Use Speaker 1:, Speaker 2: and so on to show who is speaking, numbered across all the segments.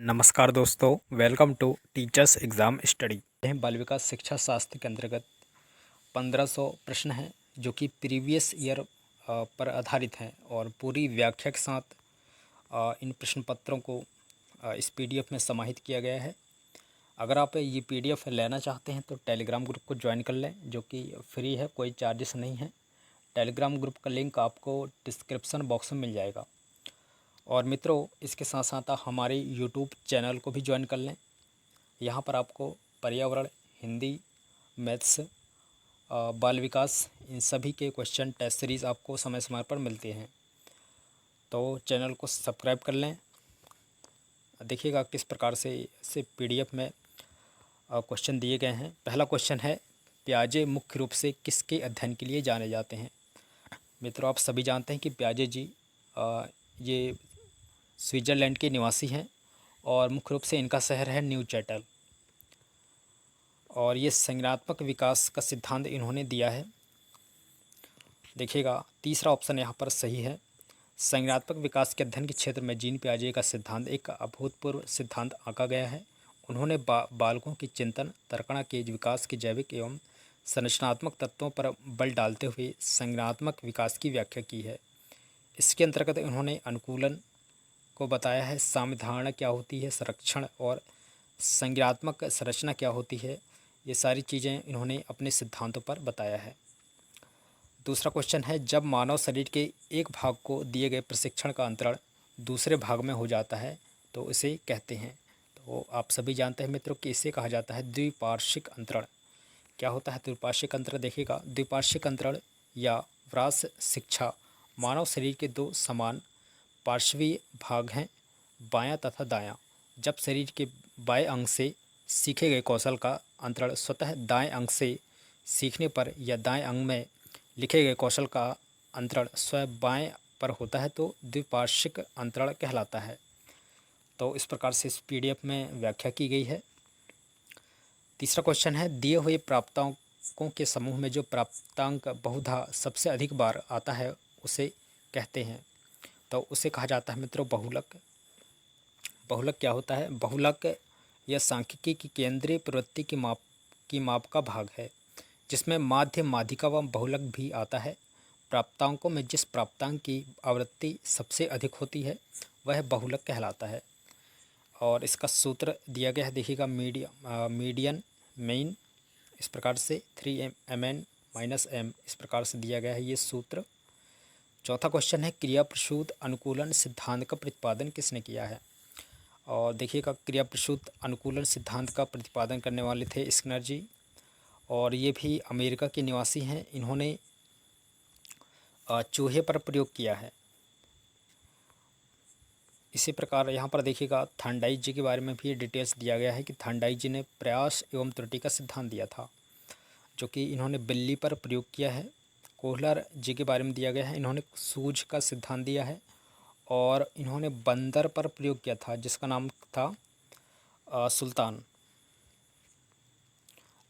Speaker 1: नमस्कार दोस्तों, welcome to teachers exam study. बाल विकास शिक्षा शास्त्र के अंतर्गत 1500 प्रश्न हैं जो कि प्रीवियस ईयर पर आधारित हैं और पूरी व्याख्या के साथ इन प्रश्न पत्रों को इस पीडीएफ में समाहित किया गया है। अगर आप ये पीडीएफ लेना चाहते हैं तो टेलीग्राम ग्रुप को ज्वाइन कर लें, जो कि फ्री है, कोई चार्जेस नहीं है। टेलीग्राम ग्रुप का लिंक आपको डिस्क्रिप्शन बॉक्स में मिल जाएगा। और मित्रों, इसके साथ साथ हमारे यूट्यूब चैनल को भी ज्वाइन कर लें। यहाँ पर आपको पर्यावरण, हिंदी, मैथ्स, बाल विकास, इन सभी के क्वेश्चन टेस्ट सीरीज़ आपको समय समय पर मिलते हैं, तो चैनल को सब्सक्राइब कर लें। देखिएगा किस प्रकार से पीडीएफ में क्वेश्चन दिए गए हैं। पहला क्वेश्चन है, पियाजे मुख्य रूप से किसके अध्ययन के लिए जाने जाते हैं। मित्रों, आप सभी जानते हैं कि पियाजे जी ये स्विट्ज़रलैंड के निवासी हैं और मुख्य रूप से इनका शहर है न्यू चैटल। और ये संज्ञानात्मक विकास का सिद्धांत इन्होंने दिया है। देखिएगा तीसरा ऑप्शन यहाँ पर सही है। संज्ञानात्मक विकास के अध्ययन के क्षेत्र में जीन पियाजे का सिद्धांत एक अभूतपूर्व सिद्धांत आंका गया है। उन्होंने बालकों की चिंतन तर्कणा के विकास के जैविक एवं संरचनात्मक तत्वों पर बल डालते हुए संज्ञानात्मक विकास की व्याख्या की है। इसके अंतर्गत उन्होंने अनुकूलन को बताया है, सामधारणा क्या होती है, संरक्षण और संज्ञानात्मक संरचना क्या होती है, ये सारी चीज़ें इन्होंने अपने सिद्धांतों पर बताया है। दूसरा क्वेश्चन है, जब मानव शरीर के एक भाग को दिए गए प्रशिक्षण का अंतरण दूसरे भाग में हो जाता है तो इसे कहते हैं। तो आप सभी जानते हैं मित्रों कि इसे कहा जाता है द्विपार्श्विक अंतरण। क्या होता है द्विपार्श्विक अंतरण? देखिएगा, द्विपार्श्विक अंतरण या व्रास शिक्षा मानव शरीर के दो समान पार्श्वीय भाग हैं, बायां तथा दायां। जब शरीर के बाएं अंग से सीखे गए कौशल का अंतरण स्वतः दाएं अंग से सीखने पर या दाएं अंग में लिखे गए कौशल का अंतरण स्वयं बाएं पर होता है तो द्विपार्श्विक अंतरण कहलाता है। तो इस प्रकार से इस पीडीएफ में व्याख्या की गई है। तीसरा क्वेश्चन है, दिए हुए प्राप्तांकों के समूह में जो प्राप्तांक बहुधा सबसे अधिक बार आता है उसे कहते हैं। तो उसे कहा जाता है मित्रों बहुलक। बहुलक क्या होता है? बहुलक यह सांख्यिकी की केंद्रीय प्रवृत्ति की माप का भाग है, जिसमें माध्य, माध्यिका व बहुलक भी आता है। प्राप्तांकों में जिस प्राप्तांक की आवृत्ति सबसे अधिक होती है वह बहुलक कहलाता है। और इसका सूत्र दिया गया है, देखिएगा, मीडियन मेन इस प्रकार से 3mn - m इस प्रकार से दिया गया है ये सूत्र। चौथा क्वेश्चन है, क्रिया प्रसूत अनुकूलन सिद्धांत का प्रतिपादन किसने किया है। और देखिएगा, क्रिया प्रसूत अनुकूलन सिद्धांत का प्रतिपादन करने वाले थे स्किनर जी, और ये भी अमेरिका के निवासी हैं। इन्होंने चूहे पर प्रयोग किया है। इसी प्रकार यहाँ पर देखिएगा थॉर्नडाइक जी के बारे में भी डिटेल्स दिया गया है कि थॉर्नडाइक जी ने प्रयास एवं त्रुटि का सिद्धांत दिया था, जो कि इन्होंने बिल्ली पर प्रयोग किया है। कोहलर जी के बारे में दिया गया है, इन्होंने सूझ का सिद्धांत दिया है और इन्होंने बंदर पर प्रयोग किया था जिसका नाम था सुल्तान।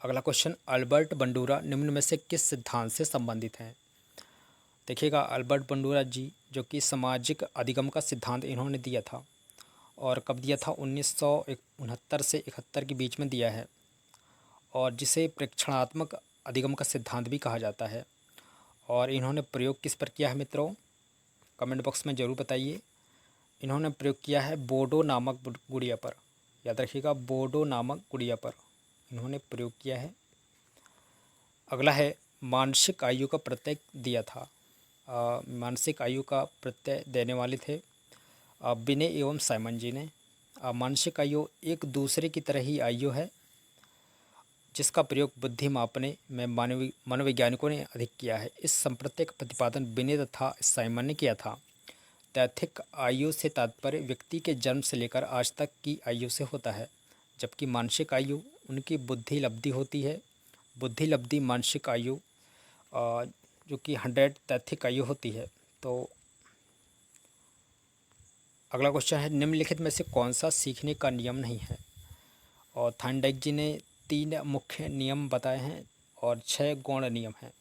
Speaker 1: अगला क्वेश्चन, अल्बर्ट बंडूरा निम्न में से किस सिद्धांत से संबंधित हैं। देखिएगा, अल्बर्ट बंडूरा जी जो कि सामाजिक अधिगम का सिद्धांत इन्होंने दिया था, और कब दिया था? 1969 से 71 के बीच में दिया है, और जिसे प्रेक्षणात्मक अधिगम का सिद्धांत भी कहा जाता है। और इन्होंने प्रयोग किस पर किया है मित्रों? कमेंट बॉक्स में ज़रूर बताइए। इन्होंने प्रयोग किया है बोडो नामक गुड़िया पर। याद रखिएगा, बोडो नामक गुड़िया पर इन्होंने प्रयोग किया है। अगला है, मानसिक आयु का प्रत्यय दिया था। मानसिक आयु का प्रत्यय देने वाले थे बिने एवं साइमन जी ने। मानसिक आयु एक दूसरे की तरह ही आयु है जिसका प्रयोग बुद्धि मापने में मनोवैज्ञानिकों ने अधिक किया है। इस संप्रत्यय का प्रतिपादन बिने तथा साइमन ने किया था। तैथिक आयु से तात्पर्य व्यक्ति के जन्म से लेकर आज तक की आयु से होता है, जबकि मानसिक आयु उनकी बुद्धि लब्धि होती है। बुद्धि लब्धि मानसिक आयु जो कि 100 तैथिक आयु होती है। तो अगला क्वेश्चन है, निम्नलिखित में से कौन सा सीखने का नियम नहीं है। और थॉर्नडाइक जी ने 3 मुख्य नियम बताए हैं और 6 गौण नियम हैं।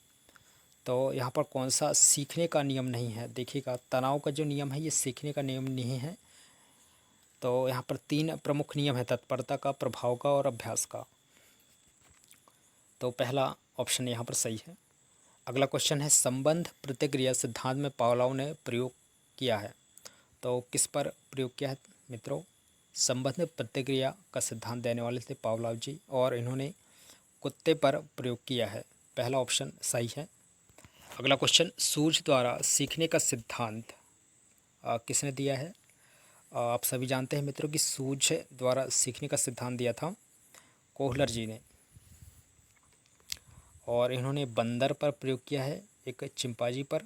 Speaker 1: तो यहाँ पर कौन सा सीखने का नियम नहीं है? देखिएगा, तनाव का जो नियम है ये सीखने का नियम नहीं है। तो यहाँ पर 3 प्रमुख नियम है, तत्परता का, प्रभाव का और अभ्यास का। तो पहला ऑप्शन यहाँ पर सही है। अगला क्वेश्चन है, संबंध प्रतिक्रिया सिद्धांत में पावलोव ने प्रयोग किया है। तो किस पर प्रयोग किया है मित्रों? संबंध प्रतिक्रिया का सिद्धांत देने वाले थे पावलोव जी, और इन्होंने कुत्ते पर प्रयोग किया है। पहला ऑप्शन सही है। अगला क्वेश्चन, सूझ द्वारा सीखने का सिद्धांत किसने दिया है? आप सभी जानते हैं मित्रों कि सूझ द्वारा सीखने का सिद्धांत दिया था कोहलर जी ने, और इन्होंने बंदर पर प्रयोग किया है, एक चिंपांजी पर,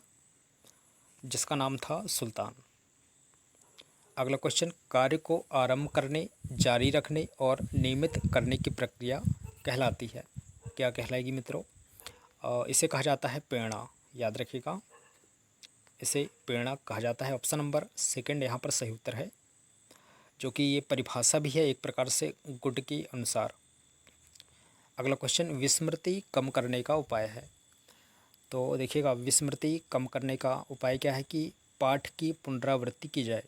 Speaker 1: जिसका नाम था सुल्तान। अगला क्वेश्चन, कार्य को आरंभ करने, जारी रखने और नियमित करने की प्रक्रिया कहलाती है। क्या कहलाएगी मित्रों? इसे कहा जाता है प्रेरणा। याद रखिएगा, इसे प्रेरणा कहा जाता है। ऑप्शन नंबर सेकंड यहाँ पर सही उत्तर है, जो कि ये परिभाषा भी है एक प्रकार से गुड के अनुसार। अगला क्वेश्चन, विस्मृति कम करने का उपाय है। तो देखिएगा, विस्मृति कम करने का उपाय क्या है कि पाठ की पुनरावृत्ति की जाए,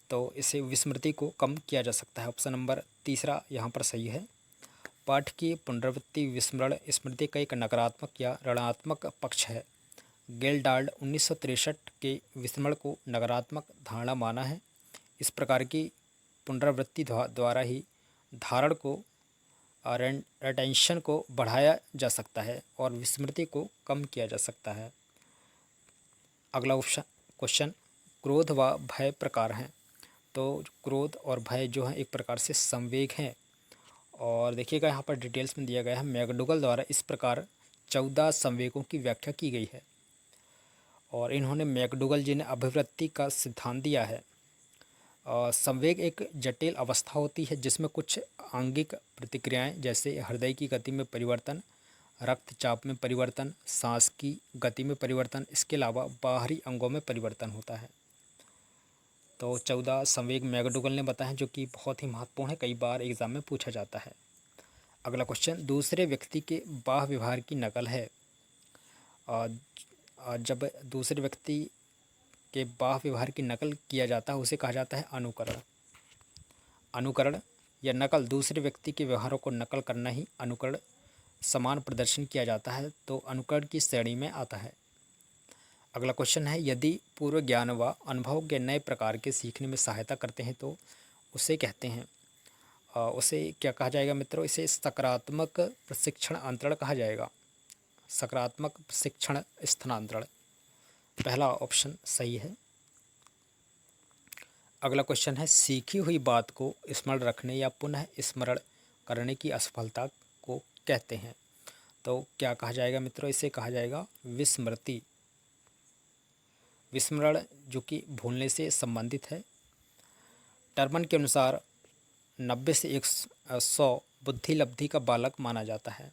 Speaker 1: तो इसे विस्मृति को कम किया जा सकता है। ऑप्शन नंबर तीसरा यहाँ पर सही है। पाठ की पुनरावृत्ति विस्मरण स्मृति का एक नकारात्मक या ऋणात्मक पक्ष है। गेल्डार्ड 1963 के विस्मरण को नकारात्मक धारणा माना है। इस प्रकार की पुनरावृत्ति द्वारा ही धारण को रिटेंशन को बढ़ाया जा सकता है और विस्मृति को कम किया जा सकता है। अगला क्वेश्चन, क्रोध व भय प्रकार हैं। तो क्रोध और भय जो है एक प्रकार से संवेग हैं, और देखिएगा यहाँ पर डिटेल्स में दिया गया है। मैकडूगल द्वारा इस प्रकार 14 संवेगों की व्याख्या की गई है, और इन्होंने मैकडूगल जी ने अभिवृत्ति का सिद्धांत दिया है। संवेग एक जटिल अवस्था होती है जिसमें कुछ आंगिक प्रतिक्रियाएं जैसे हृदय की गति में परिवर्तन, रक्तचाप में परिवर्तन, सांस की गति में परिवर्तन, इसके अलावा बाहरी अंगों में परिवर्तन होता है। तो 14 संवेग मैकडूगल ने बताया, जो कि बहुत ही महत्वपूर्ण है, कई बार एग्जाम में पूछा जाता है। अगला क्वेश्चन, दूसरे व्यक्ति के बाह्य व्यवहार की नकल है। जब दूसरे व्यक्ति के बाह्य व्यवहार की नकल किया जाता है उसे कहा जाता है अनुकरण। अनुकरण या नकल, दूसरे व्यक्ति के व्यवहारों को नकल करना ही अनुकरण। समान प्रदर्शन किया जाता है तो अनुकरण की श्रेणी में आता है। अगला क्वेश्चन है, यदि पूर्व ज्ञान व अनुभव के नए प्रकार के सीखने में सहायता करते हैं तो उसे कहते हैं, उसे क्या कहा जाएगा मित्रों? इसे सकारात्मक प्रशिक्षण अंतरण कहा जाएगा। सकारात्मक प्रशिक्षण स्थानांतरण, पहला ऑप्शन सही है। अगला क्वेश्चन है, सीखी हुई बात को स्मरण रखने या पुनः स्मरण करने की असफलता को कहते हैं। तो क्या कहा जाएगा मित्रों? इसे कहा जाएगा विस्मृति। विस्मरण जो कि भूलने से संबंधित है। टर्मन के अनुसार 90 से 100 बुद्धि लब्धि का बालक माना जाता है,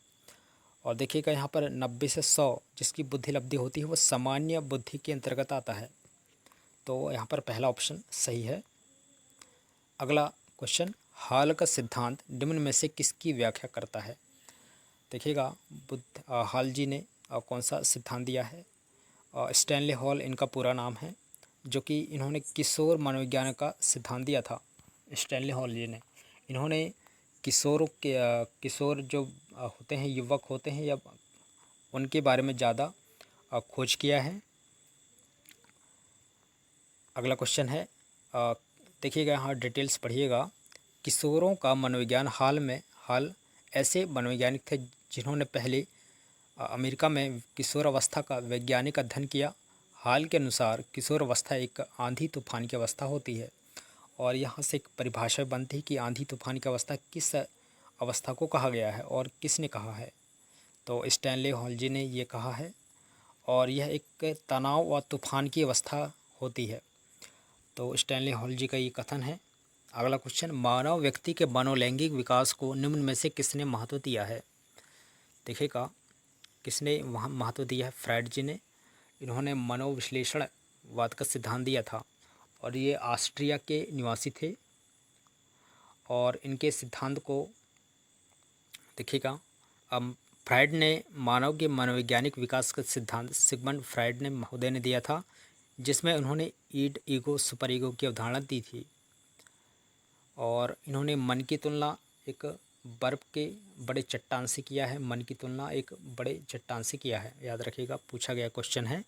Speaker 1: और देखिएगा यहाँ पर 90 से 100 जिसकी बुद्धि लब्धि होती है वो सामान्य बुद्धि के अंतर्गत आता है। तो यहाँ पर पहला ऑप्शन सही है। अगला क्वेश्चन, हाल का सिद्धांत निम्न में से किसकी व्याख्या करता है? देखिएगा, हाल जी ने कौन सा सिद्धांत दिया है? स्टैनली हॉल इनका पूरा नाम है, जो कि इन्होंने किशोर मनोविज्ञान का सिद्धांत दिया था। स्टैनली हॉल जी ने, इन्होंने किशोर जो होते हैं, युवक होते हैं, या उनके बारे में ज़्यादा खोज किया है। अगला क्वेश्चन है, देखिएगा यहाँ डिटेल्स पढ़िएगा। किशोरों का मनोविज्ञान हाल ऐसे मनोवैज्ञानिक थे जिन्होंने पहले अमेरिका में किशोर अवस्था का वैज्ञानिक अध्ययन किया। हाल के अनुसार किशोर अवस्था एक आंधी तूफान की अवस्था होती है, और यहाँ से एक परिभाषा बनती है कि आंधी तूफान की अवस्था किस अवस्था को कहा गया है और किसने कहा है। तो स्टैनली हॉल जी ने ये कहा है, और यह एक तनाव व तूफान की अवस्था होती है। तो स्टैनली हॉल जी का ये कथन है। अगला क्वेश्चन, मानव व्यक्ति के मनोलैंगिक विकास को निम्न में से किसने महत्व दिया है? देखिएगा, किसने वहाँ महत्व दिया है? फ्रायड जी ने। इन्होंने मनोविश्लेषणवाद का सिद्धांत दिया था, और ये ऑस्ट्रिया के निवासी थे, और इनके सिद्धांत को देखिएगा, फ्रायड ने मानव के मनोवैज्ञानिक विकास का सिद्धांत सिगमंड फ्रायड ने महोदय ने दिया था, जिसमें उन्होंने ईड, ईगो, सुपर ईगो की अवधारणा दी थी। और इन्होंने मन की तुलना एक बर्फ के बड़े चट्टान से किया है। मन की तुलना एक बड़े चट्टान से किया है, याद रखिएगा, पूछा गया क्वेश्चन है।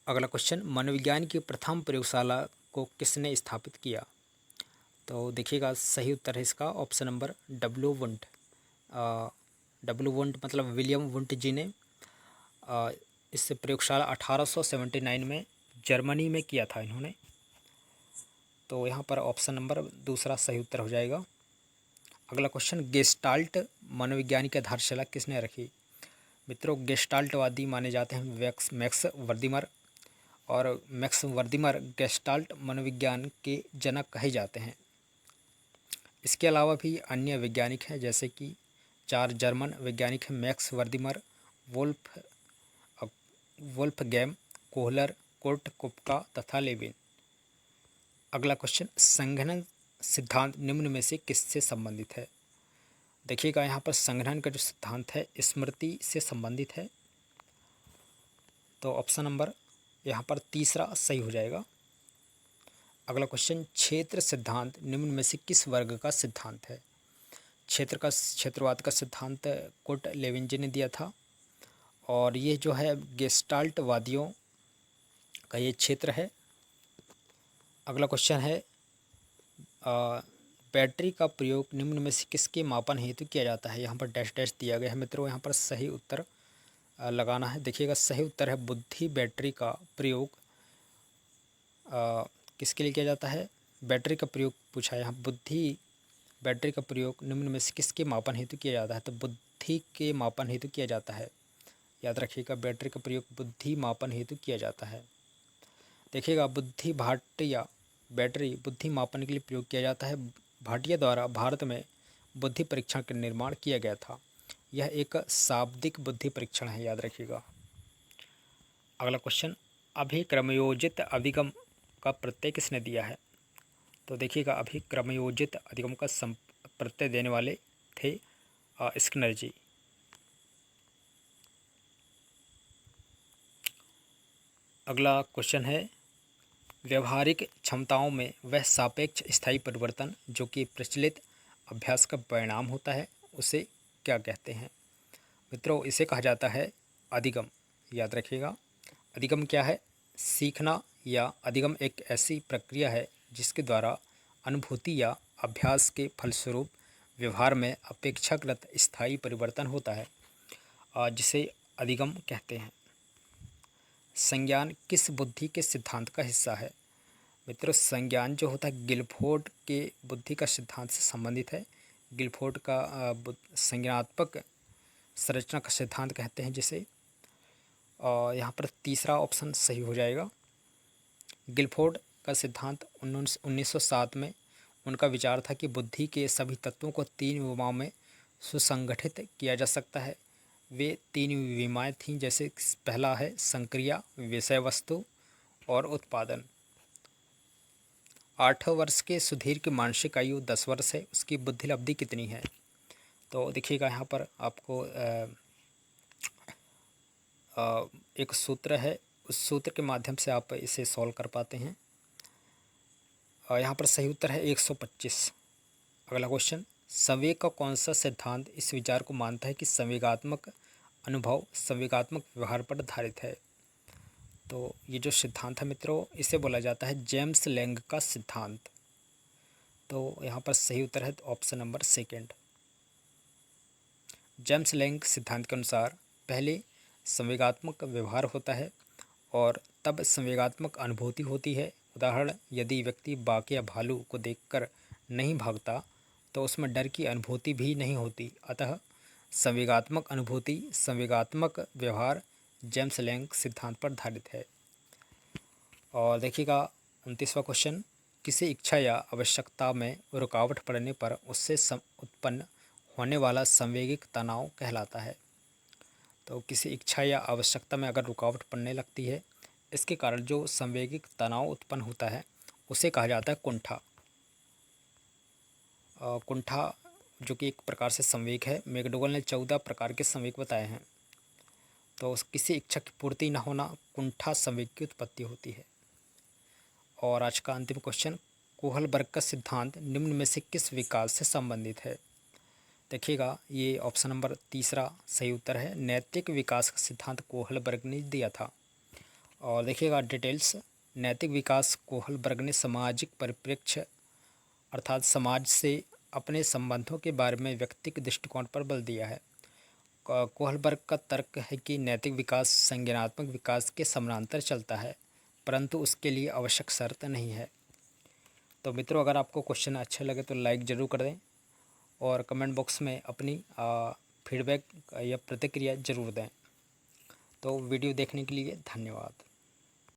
Speaker 1: अगला क्वेश्चन, मनोविज्ञान की प्रथम प्रयोगशाला को किसने स्थापित किया? तो देखिएगा सही उत्तर है इसका option number W Wundt. W Wundt मतलब विलियम वुंट जी ने इस प्रयोगशाला 1879 में जर्मनी में किया था इन्होंने। तो यहाँ पर ऑप्शन नंबर दूसरा सही उत्तर हो जाएगा। अगला क्वेश्चन, गेस्टाल्ट मनोविज्ञान की आधारशिला किसने रखी? मित्रों, गेस्टाल्टवादी माने जाते हैं मैक्स वर्दिमर, और मैक्स वर्दिमर गेस्टाल्ट मनोविज्ञान के जनक कहे जाते हैं। इसके अलावा भी अन्य वैज्ञानिक हैं, जैसे कि 4 जर्मन वैज्ञानिक हैं, मैक्स वर्दिमर, वोल्फगैंग कोहलर, कुर्ट कुप्का तथा लेविन। अगला क्वेश्चन, संघनन सिद्धांत निम्न में से किससे संबंधित है? देखिएगा यहाँ पर संघनन का जो सिद्धांत है स्मृति से संबंधित है। तो ऑप्शन नंबर यहाँ पर तीसरा सही हो जाएगा। अगला क्वेश्चन, क्षेत्र सिद्धांत निम्न में से किस वर्ग का सिद्धांत है? क्षेत्रवाद का सिद्धांत कुर्ट लेविन जी ने दिया था, और ये जो है गेस्टाल्ट वादियों का ये क्षेत्र है। अगला क्वेश्चन है, बैटरी का प्रयोग निम्न में से किसके मापन हेतु किया जाता है? यहाँ पर डैश डैश दिया गया है मित्रों, यहाँ पर सही उत्तर लगाना है। देखिएगा सही उत्तर है बुद्धि बैटरी का प्रयोग किसके लिए किया जाता है? बैटरी का प्रयोग पूछा है यहाँ। बुद्धि बैटरी का प्रयोग निम्न में से किसके मापन हेतु किया जाता है? तो बुद्धि के मापन हेतु किया जाता है। याद रखिएगा, बैटरी का प्रयोग बुद्धि मापन हेतु किया जाता है। देखिएगा, बुद्धि भाटिया बैटरी बुद्धि मापन के लिए प्रयोग किया जाता है। भाटिया द्वारा भारत में बुद्धि परीक्षण का निर्माण किया गया था। यह एक शाब्दिक बुद्धि परीक्षण है, याद रखिएगा। अगला क्वेश्चन, अभिक्रमयोजित अधिगम का प्रत्यय किसने दिया है? तो देखिएगा, अभिक्रमयोजित अधिगम का प्रत्यय देने वाले थे स्किनर जी। अगला क्वेश्चन है, व्यवहारिक क्षमताओं में वह सापेक्ष स्थायी परिवर्तन जो कि प्रचलित अभ्यास का परिणाम होता है उसे क्या कहते हैं? मित्रों, इसे कहा जाता है अधिगम। याद रखिएगा, अधिगम क्या है? सीखना या अधिगम एक ऐसी प्रक्रिया है जिसके द्वारा अनुभूति या अभ्यास के फलस्वरूप व्यवहार में अपेक्षाकृत स्थायी परिवर्तन होता है, जिसे अधिगम कहते हैं। संज्ञान किस बुद्धि के सिद्धांत का हिस्सा है? मित्रों, संज्ञान जो होता है गिलफोर्ड के बुद्धि का सिद्धांत से संबंधित है। गिलफोर्ड का संज्ञानात्मक संरचना का सिद्धांत कहते हैं जिसे। यहाँ पर तीसरा ऑप्शन सही हो जाएगा। गिलफोर्ड का सिद्धांत 1907 में उनका विचार था कि बुद्धि के सभी तत्वों को 3 विमाओं में सुसंगठित किया जा सकता है। वे 3 विमाएँ थीं, जैसे पहला है संक्रिया, विषय वस्तु और उत्पादन। 8 वर्ष के सुधीर की मानसिक आयु 10 वर्ष है, उसकी बुद्धि अवधि कितनी है? तो देखिएगा यहाँ पर आपको एक सूत्र है, उस सूत्र के माध्यम से आप इसे सॉल्व कर पाते हैं। यहाँ पर सही उत्तर है 125। अगला क्वेश्चन, संवेग का कौन सा सिद्धांत इस विचार को मानता है कि संवेगात्मक अनुभव संवेगात्मक व्यवहार पर आधारित है? तो ये जो सिद्धांत है मित्रों, इसे बोला जाता है जेम्स लैंग का सिद्धांत। तो यहाँ पर सही उत्तर है option number second. James Lang सिद्धांत के अनुसार पहले संवेगात्मक व्यवहार होता है और तब संवेगात्मक अनुभूति होती है। उदाहरण, यदि व्यक्ति बाघ या भालू को देखकर नहीं भागता तो उसमें डर की अनुभूति भी नहीं होती। अतः संवेगात्मक अनुभूति संवेगात्मक व्यवहार जेम्स लैंग सिद्धांत पर आधारित है। और देखिएगा 29वां क्वेश्चन, किसी इच्छा या आवश्यकता में रुकावट पड़ने पर उससे उत्पन्न होने वाला संवेगिक तनाव कहलाता है। तो किसी इच्छा या आवश्यकता में अगर रुकावट पड़ने लगती है, इसके कारण जो संवेगिक तनाव उत्पन्न होता है उसे कहा जाता है कुंठा। कुंठा जो कि एक प्रकार से संवेग है। मैकडोगल ने 14 प्रकार के संवेग बताए हैं। तो किसी इच्छा की पूर्ति न होना कुंठा संवेग की उत्पत्ति होती है। और आज का अंतिम क्वेश्चन, कोहलबर्ग का सिद्धांत निम्न में से किस विकास से संबंधित है? देखिएगा, ये ऑप्शन नंबर तीसरा सही उत्तर है। नैतिक विकास का सिद्धांत कोहलबर्ग ने दिया था। और देखिएगा डिटेल्स, नैतिक विकास कोहलबर्ग ने सामाजिक परिप्रेक्ष्य अर्थात समाज से अपने संबंधों के बारे में व्यक्तिगत दृष्टिकोण पर बल दिया है। कोहलबर्ग का तर्क है कि नैतिक विकास संज्ञानात्मक विकास के समानांतर चलता है, परंतु उसके लिए आवश्यक शर्त नहीं है। तो मित्रों, अगर आपको क्वेश्चन अच्छे लगे तो लाइक ज़रूर कर दें और कमेंट बॉक्स में अपनी फीडबैक या प्रतिक्रिया ज़रूर दें। तो वीडियो देखने के लिए धन्यवाद।